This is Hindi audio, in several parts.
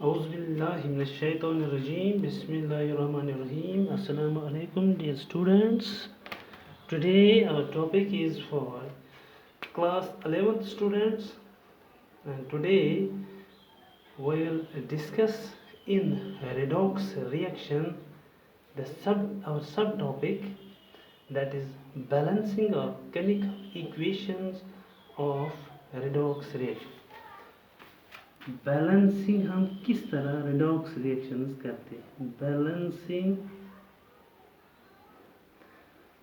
Auzubillahiminash-shaytanir-rajeem. Bismillahir-rahmanir-rahim. Assalamu alaikum, dear students. Today our topic is for class 11th students, and today we will discuss in redox reaction our subtopic, that is balancing of chemical equations of redox reaction. Balancing हम किस तरह रेडॉक्स रिएक्शंस करते हैं.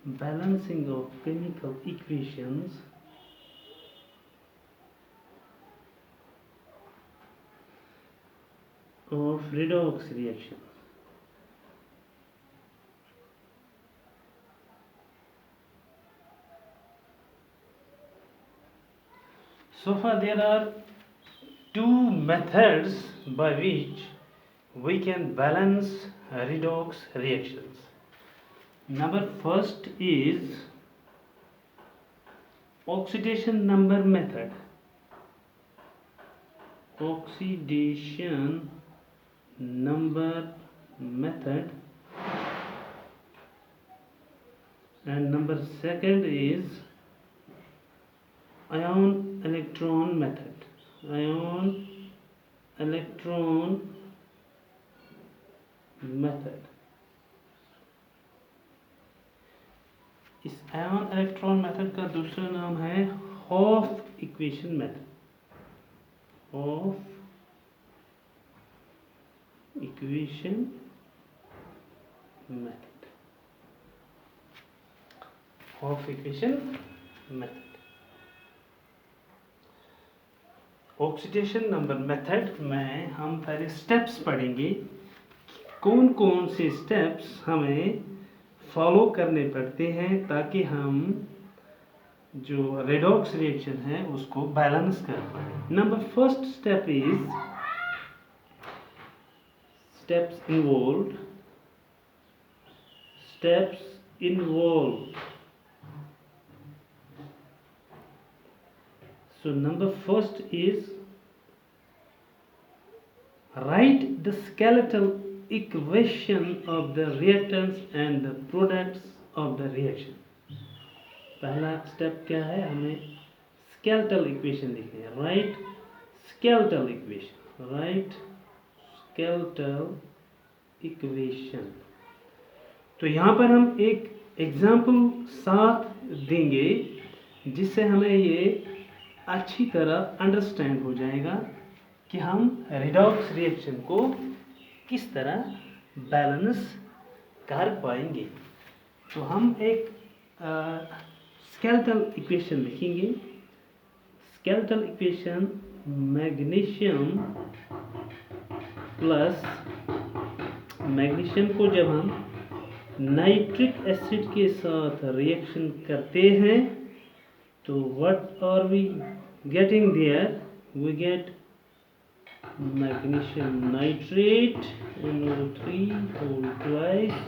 Balancing of chemical equations of redox reaction. So far there are two methods by which we can balance redox reactions. Number first is oxidation number method. Oxidation number method. And number second is ion electron method. Ion electron method. इस आयन इलेक्ट्रॉन मेथड का दूसरा नाम है half equation method. Half equation method. Half equation method. Oxidation number method में हम पहले स्टेप्स पढ़ेंगे. कौन कौन से स्टेप्स हमें फॉलो करने पड़ते हैं ताकि हम जो रेडॉक्स रिएक्शन है उसको बैलेंस कर पाए. Number first step is steps involve. So number first is write the skeletal equation of the reactants and the products of the reaction. पहला स्टेप क्या है, हमें skeletal equation लिखनी है. Write skeletal equation. तो यहाँ पर हम एक एग्जाम्पल साथ देंगे जिससे हमें ये अच्छी तरह अंडरस्टैंड हो जाएगा कि हम रेडॉक्स रिएक्शन को किस तरह बैलेंस कर पाएंगे. तो हम एक स्केलेटल इक्वेशन लिखेंगे. स्केलेटल इक्वेशन मैग्नीशियम को जब हम नाइट्रिक एसिड के साथ रिएक्शन करते हैं तो what are we getting there? We get magnesium nitrate NO3 whole twice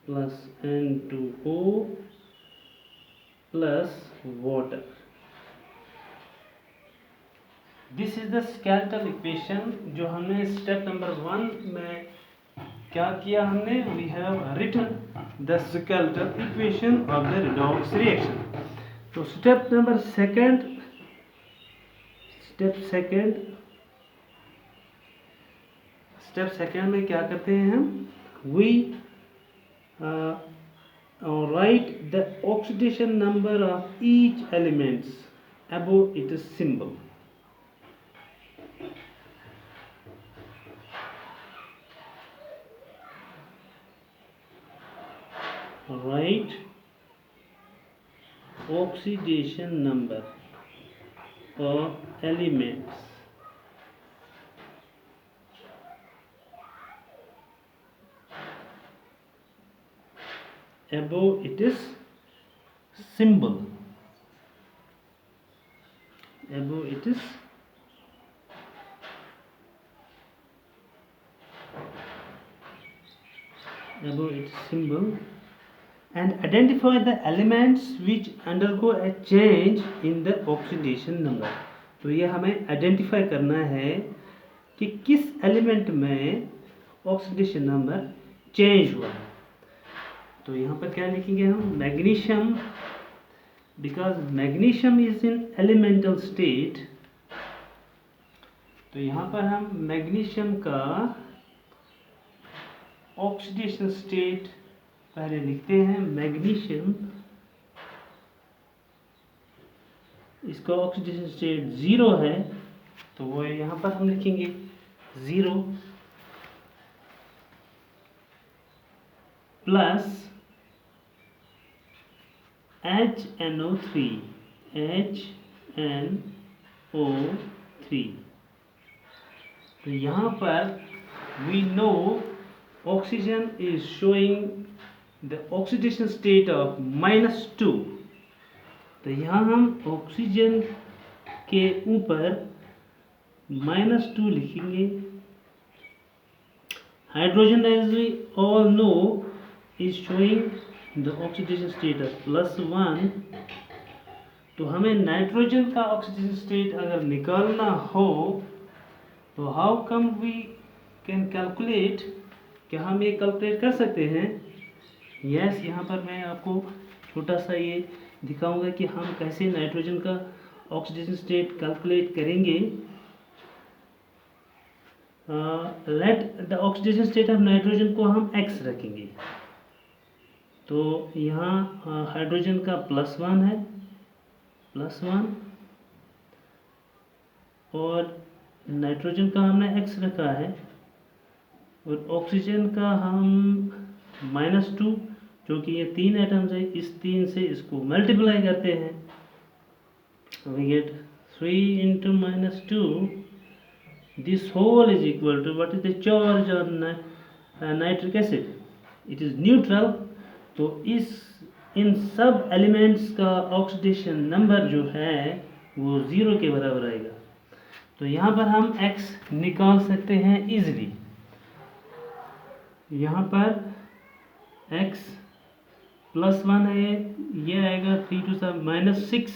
plus N2O plus water. This is the skeletal equation जो हमने स्टेप नंबर 1 में क्या किया हमने. We have written the skeletal equation of the redox reaction. तो स्टेप नंबर सेकंड में क्या करते हैं हम. We write the oxidation number of each elements above its symbol. Write oxidation number of elements above its symbol. And identify the elements which undergo a change in the oxidation number. तो ये हमें आइडेंटिफाई करना है कि किस एलिमेंट में ऑक्सीडेशन नंबर चेंज हुआ है। तो यहाँ पर क्या लिखेंगे हम, magnesium, because magnesium is in elemental state. तो यहाँ पर हम मैग्नीशियम का ऑक्सीडेशन स्टेट पहले लिखते हैं। मैग्नीशियम, इसका ऑक्सीडेशन स्टेट 0 है, तो वो यहाँ पर हम लिखेंगे 0 प्लस HNO3, HNO3। तो यहाँ पर we know oxygen is showing the oxidation state of -2। तो यहाँ हम ऑक्सीजन के ऊपर -2 लिखेंगे। Hydrogen, as we all know, is showing the oxidation state of +1। तो हमें नाइट्रोजन का ऑक्सीडेशन स्टेट अगर निकालना हो तो how come we can calculate, क्या हम ये कैलकुलेट कर सकते हैं? यस, यहाँ पर मैं आपको छोटा सा ये दिखाऊंगा कि हम कैसे नाइट्रोजन का ऑक्सीडेशन स्टेट कैलकुलेट करेंगे। Let the oxidation state of nitrogen को हम x रखेंगे। तो यहाँ हाइड्रोजन का +1 है, +1, और नाइट्रोजन का हमने x रखा है, और ऑक्सीजन का हम -2, जो कि ये 3 एटम्स है, इस 3 से इसको मल्टीप्लाई करते हैं, we get 3 into -2, this whole is equal to what is the charge on nitric acid? It is neutral। तो इन सब एलिमेंट्स का ऑक्सीडेशन नंबर जो है वो 0 के बराबर आएगा। तो यहाँ पर हम x निकाल सकते हैं इजीली। यहाँ पर x +1 है, ये आएगा 3 to -6,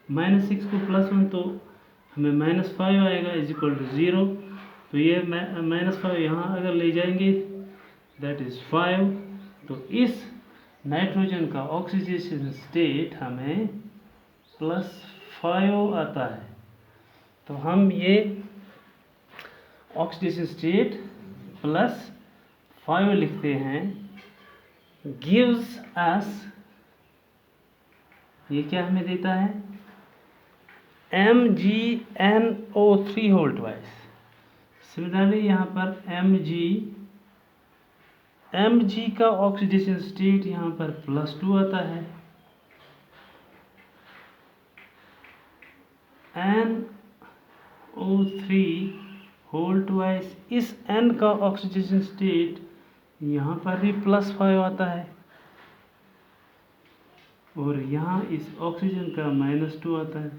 -6 को +1 तो हमें -5 आएगा इज इक्वल टू 0। तो ये -5 यहाँ अगर ले जाएंगे दैट इज़ 5। तो इस नाइट्रोजन का ऑक्सीडेशन स्टेट हमें +5 आता है। तो हम ये ऑक्सीडेशन स्टेट +5 लिखते हैं, गिव्स अस, ये क्या हमें देता है, MgNO3 होल ट्वाइस। सिमिलरली यहाँ पर Mg का ऑक्सीडेशन स्टेट यहाँ पर +2 आता है, NO3 होल ट्वाइस, इस N का ऑक्सीडेशन स्टेट यहाँ पर भी +5 आता है, और यहाँ इस ऑक्सीजन का -2 आता है,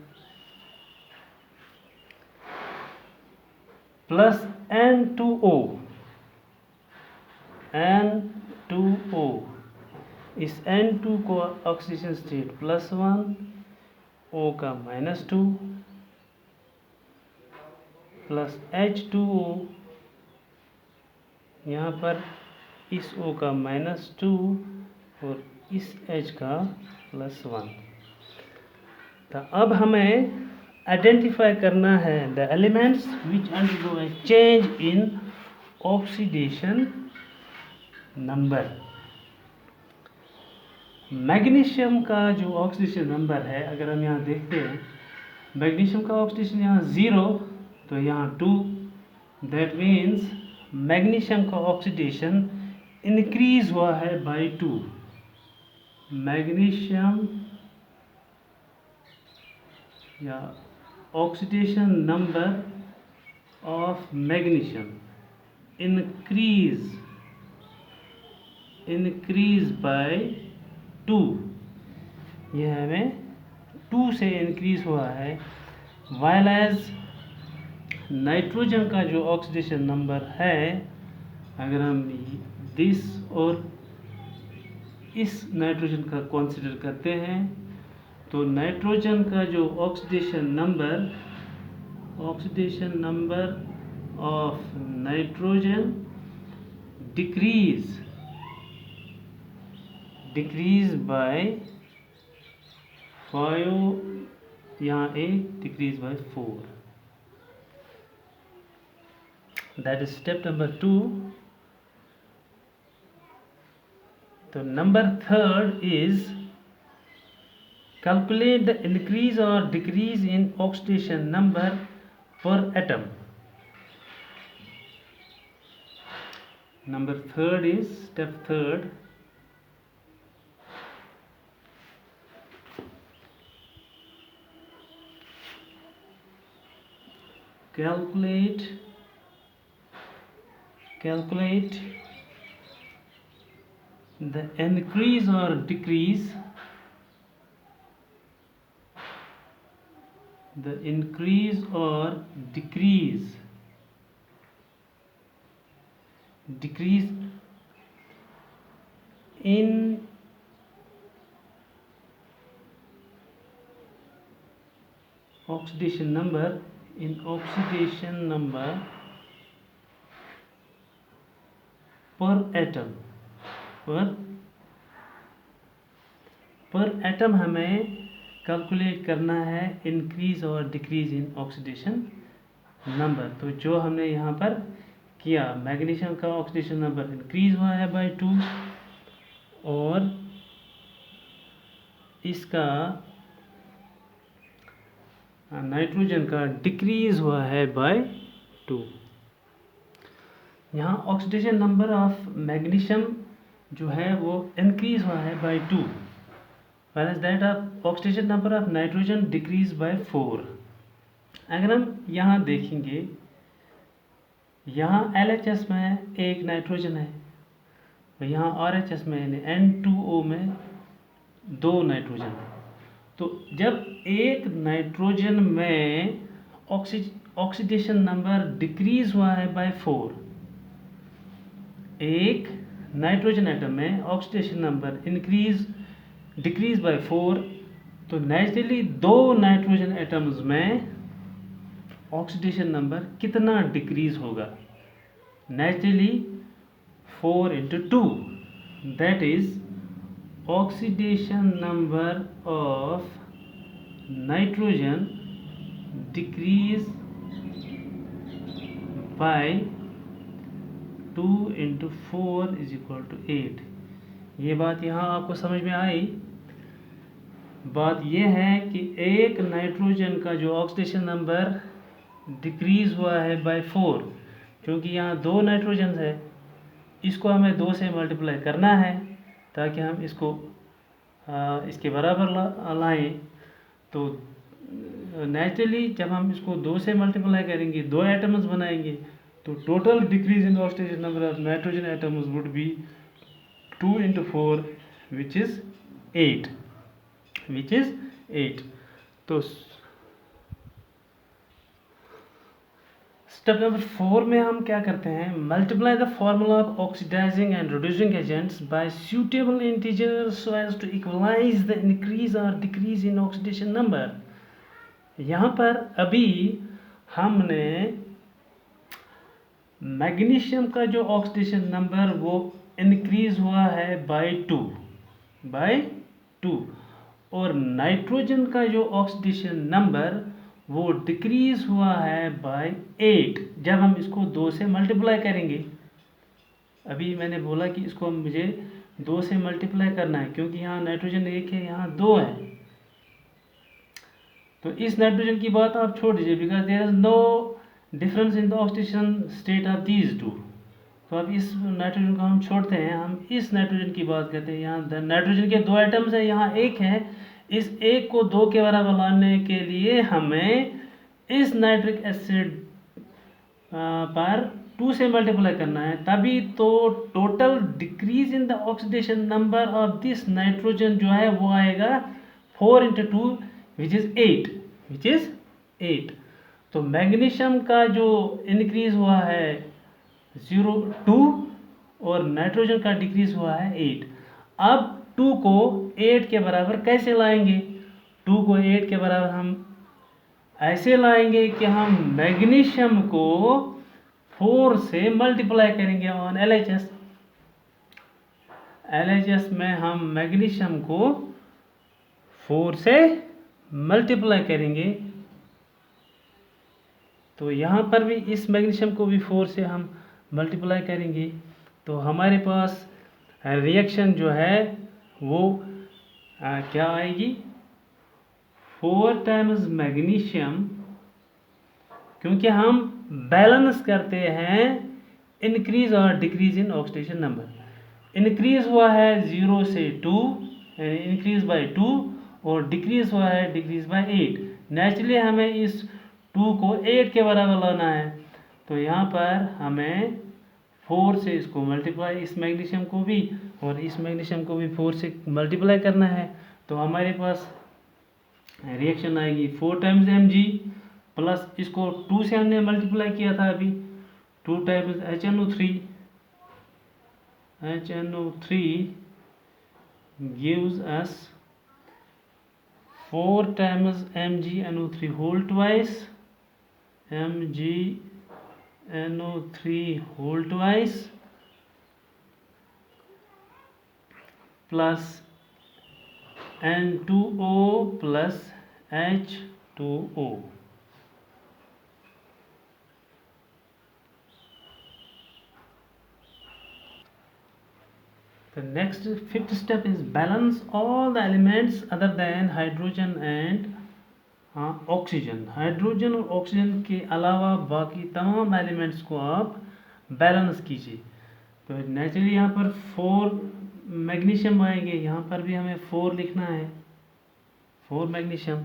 प्लस N2O, इस N2 को ऑक्सीजन स्टेट +1, O का -2, प्लस H2O, यहाँ पर इस O का -2 और इस H का +1। तो अब हमें आइडेंटिफाई करना है the elements which undergo A change in oxidation number. Magnesium का जो ऑक्सीडेशन नंबर है, अगर हम यहाँ देखते हैं, मैग्नीशियम का ऑक्सीडेशन यहाँ 0, तो यहाँ 2, दैट मीन्स मैग्नीशियम का ऑक्सीडेशन इंक्रीज हुआ है बाय 2। मैग्नीशियम या oxidation number of magnesium increase by 2, यह हमें 2 से इंक्रीज हुआ है। वाइल एज नाइट्रोजन का जो ऑक्सीडेशन नंबर है, अगर हम दिस और इस नाइट्रोजन का कंसीडर करते हैं, तो नाइट्रोजन का जो oxidation number oxidation number of nitrogen decrease by 5, यहाँ 8 decrease by 4. That is step number 2. So number 3rd is calculate the increase or decrease in oxidation number per atom. Number 3rd is step 3rd. Calculate the increase or decrease in oxidation number per atom. पर एटम हमें कैलकुलेट करना है इंक्रीज और डिक्रीज इन ऑक्सीडेशन नंबर. तो जो हमने यहाँ पर किया, मैग्नीशियम का ऑक्सीडेशन नंबर इंक्रीज हुआ है बाय 2 और इसका नाइट्रोजन का डिक्रीज हुआ है बाय 2. यहाँ ऑक्सीडेशन नंबर ऑफ मैग्नीशियम जो है वो इंक्रीज हुआ है bye 2, whereas that of oxidation number of nitrogen decrease by 4. अगर हम यहाँ देखेंगे, यहाँ LHS में एक नाइट्रोजन है, यहाँ RHS में N2O में 2 नाइट्रोजन है. तो जब एक नाइट्रोजन में ऑक्सीडेशन नंबर डिक्रीज हुआ है बाय 4, एक नाइट्रोजन एटम में ऑक्सीडेशन नंबर डिक्रीज बाय 4, तो नेचुरली 2 नाइट्रोजन एटम्स में ऑक्सीडेशन नंबर कितना डिक्रीज होगा? Naturally 4 into 2, that is oxidation number of nitrogen decrease by 2 into 4 is equal to 8. ये बात यहाँ आपको समझ में आई? बात ये है कि एक नाइट्रोजन का जो ऑक्सीडेशन नंबर डिक्रीज हुआ है बाय 4, क्योंकि यहाँ 2 नाइट्रोजन है, इसको हमें 2 से मल्टीप्लाई करना है ताकि हम इसको इसके बराबर लाएं. तो नेचुरली जब हम इसको 2 से मल्टीप्लाई करेंगे, 2 एटम्स बनाएंगे, तो total decrease in oxidation number of nitrogen atoms would be 2 into 4 which is 8. तो स्टेप नंबर 4 में हम क्या करते हैं? Multiply the formula of oxidising and reducing agents by suitable integers so as to equalise the increase और डिक्रीज इन ऑक्सीडेशन नंबर. यहाँ पर अभी हमने मैग्नीशियम का जो ऑक्सीडेशन नंबर वो इंक्रीज हुआ है बाय 2 और नाइट्रोजन का जो ऑक्सीडेशन नंबर वो डिक्रीज हुआ है बाय 8 जब हम इसको 2 से मल्टीप्लाई करेंगे. अभी मैंने बोला कि इसको मुझे 2 से मल्टीप्लाई करना है क्योंकि यहाँ नाइट्रोजन 1 है, यहाँ 2 है. तो इस नाइट्रोजन की बात आप छोड़ दीजिए, because there is no difference in the oxidation state of these 2. तो अब इस नाइट्रोजन को हम छोड़ते हैं, हम इस नाइट्रोजन की बात करते हैं. यहाँ नाइट्रोजन के 2 एटम्स हैं, यहाँ 1 है. इस 1 को 2 के बराबर लाने के लिए हमें इस नाइट्रिक एसिड पर 2 से मल्टीप्लाई करना है, तभी तो total decrease in the oxidation number of this nitrogen जो है वो आएगा 4 into 2 which is 8. तो मैग्नीशियम का जो इंक्रीज हुआ है 2 और नाइट्रोजन का डिक्रीज हुआ है 8. अब 2 को 8 के बराबर कैसे लाएंगे? 2 को 8 के बराबर हम ऐसे लाएंगे कि हम मैग्नीशियम को 4 से मल्टीप्लाई करेंगे ऑन LHS। LHS में हम मैग्नीशियम को 4 से मल्टीप्लाई करेंगे, तो यहाँ पर भी इस मैग्नीशियम को भी 4 से हम मल्टीप्लाई करेंगे, तो हमारे पास रिएक्शन जो है वो क्या आएगी, 4 टाइम्स मैग्नीशियम, क्योंकि हम बैलेंस करते हैं इंक्रीज और decrease in oxidation number. Increase हुआ है 0 से 2, इंक्रीज बाय 2, और डिक्रीज हुआ है डिक्रीज बाय 8। नेचुरली हमें इस 2 को 8 के बराबर लाना है, तो यहाँ पर हमें 4 से इसको मल्टीप्लाई, इस मैग्नीशियम को भी और इस मैग्नीशियम को भी 4 से मल्टीप्लाई करना है, तो हमारे पास रिएक्शन आएगी 4 टाइम्स Mg प्लस इसको 2 से हमने मल्टीप्लाई किया था अभी, 2 times HNO3 gives us 4 times MgNO3 whole twice, MgNO3 whole twice plus N2O plus H2O. The next 5th step is balance all the elements other than hydrogen and oxygen. Hydrogen और ऑक्सीजन के अलावा बाकी तमाम एलिमेंट्स को आप बैलेंस कीजिए। तो नेचुरली यहाँ पर 4 मैग्नीशियम आएंगे, यहाँ पर भी हमें 4 लिखना है, 4 मैग्नीशियम।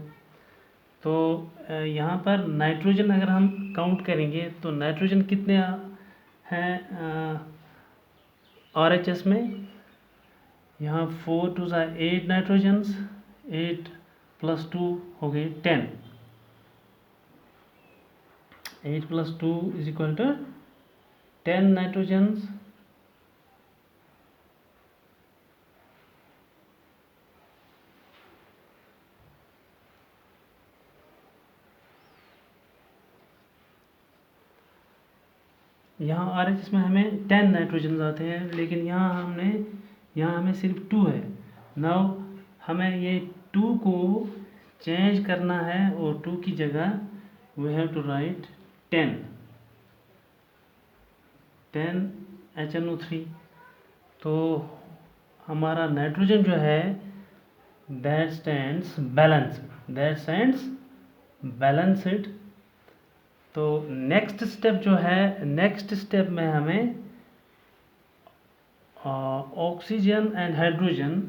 तो यहाँ पर नाइट्रोजन अगर हम काउंट करेंगे तो नाइट्रोजन कितने हैं RHS में, यहाँ 4 2 8 नाइट्रोजन्स, 8 + 2 हो गए 10, 8 + 2 = 10 नाइट्रोजन्स। यहाँ RHS में हमें 10 नाइट्रोजन आते हैं, लेकिन यहाँ हमें सिर्फ 2 है। नाउ हमें ये 2 को चेंज करना है और 2 की जगह we have to right 10 HNO3। तो हमारा नाइट्रोजन जो है दैट स्टैंड्स बैलेंस्ड। तो नेक्स्ट स्टेप जो है, नेक्स्ट स्टेप में हमें oxygen and hydrogen,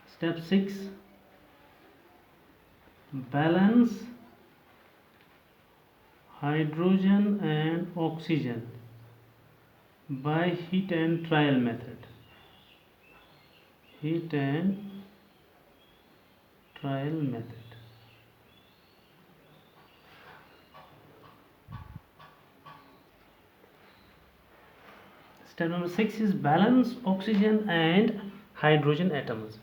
step 6, balance hydrogen and oxygen by heat and trial method. Step number 6 is balance oxygen and hydrogen atoms।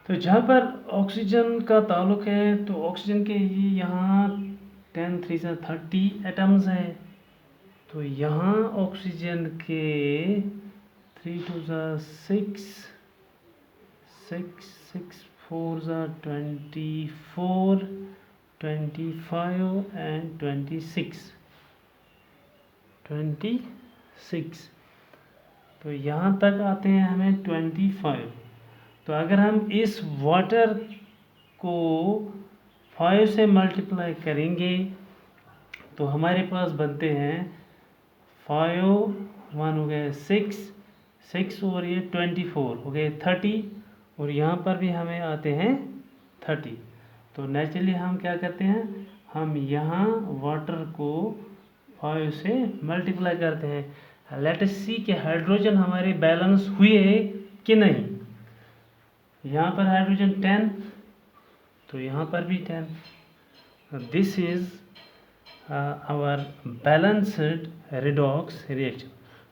तो जहाँ पर ऑक्सीजन का ताल्लुक है, तो ऑक्सीजन के ये यहाँ 10 3 30 एटम्स हैं, तो यहाँ ऑक्सीजन के 3 2 6 6 6 4 24 25 एंड 26, तो यहाँ तक आते हैं हमें 25। तो अगर हम इस वाटर को 5 से मल्टीप्लाई करेंगे तो हमारे पास बनते हैं 5 1 हो गए 6 और ये 24 हो गए 30, और यहाँ पर भी हमें आते हैं 30। तो नेचुरली हम क्या करते हैं, हम यहाँ वाटर को 5 से मल्टीप्लाई करते हैं। लेट अस सी कि हाइड्रोजन हमारे बैलेंस हुए कि नहीं। यहाँ पर हाइड्रोजन 10, तो यहाँ पर भी 10। This is our balanced redox reaction.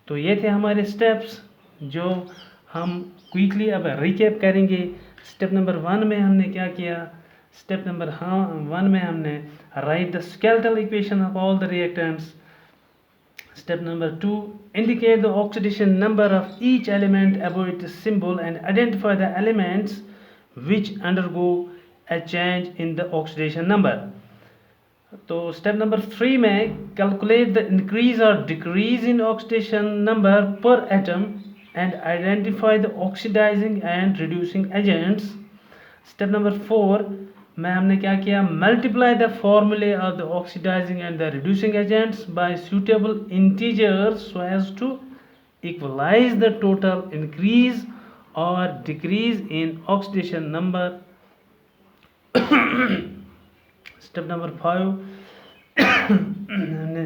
तो ये थे हमारे स्टेप्स जो हम क्विकली अब रिकैप करेंगे। स्टेप नंबर 1 में हमने क्या किया, स्टेप नंबर 1 में हमने right the skeletal equation of all the reactants. Step number 2, indicate the oxidation number of each element above its symbol and identify the elements which undergo a change in the oxidation number. तो स्टेप नंबर 3 में कैलकुलेट द इंक्रीज और decrease in oxidation number per atom and identify the oxidising and reducing agents. Step number 4 में हमने क्या किया, multiply the formulae of the oxidising and the reducing agents by suitable integers so as to equalise the total increase और decrease in oxidation number. Step number 5 हमने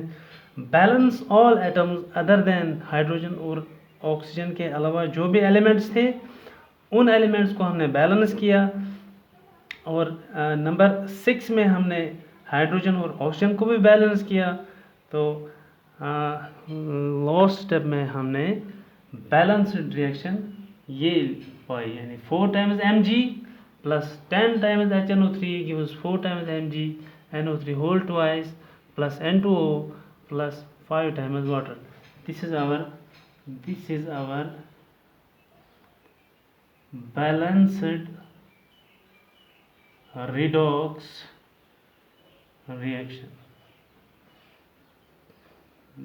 balance all atoms other than hydrogen और ऑक्सीजन के अलावा जो भी एलिमेंट्स थे उन एलिमेंट्स को हमने बैलेंस किया. और नंबर 6 में हमने हाइड्रोजन और ऑक्सीजन को भी बैलेंस किया. तो लास्ट स्टेप में हमने बैलेंस्ड रिएक्शन ये पाई, यानी 4 times Mg plus 10 times HNO3 gives 4 times Mg NO3 whole twice plus N2O plus 5 times water. This is our balanced redox reaction.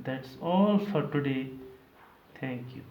That's all for today. Thank you.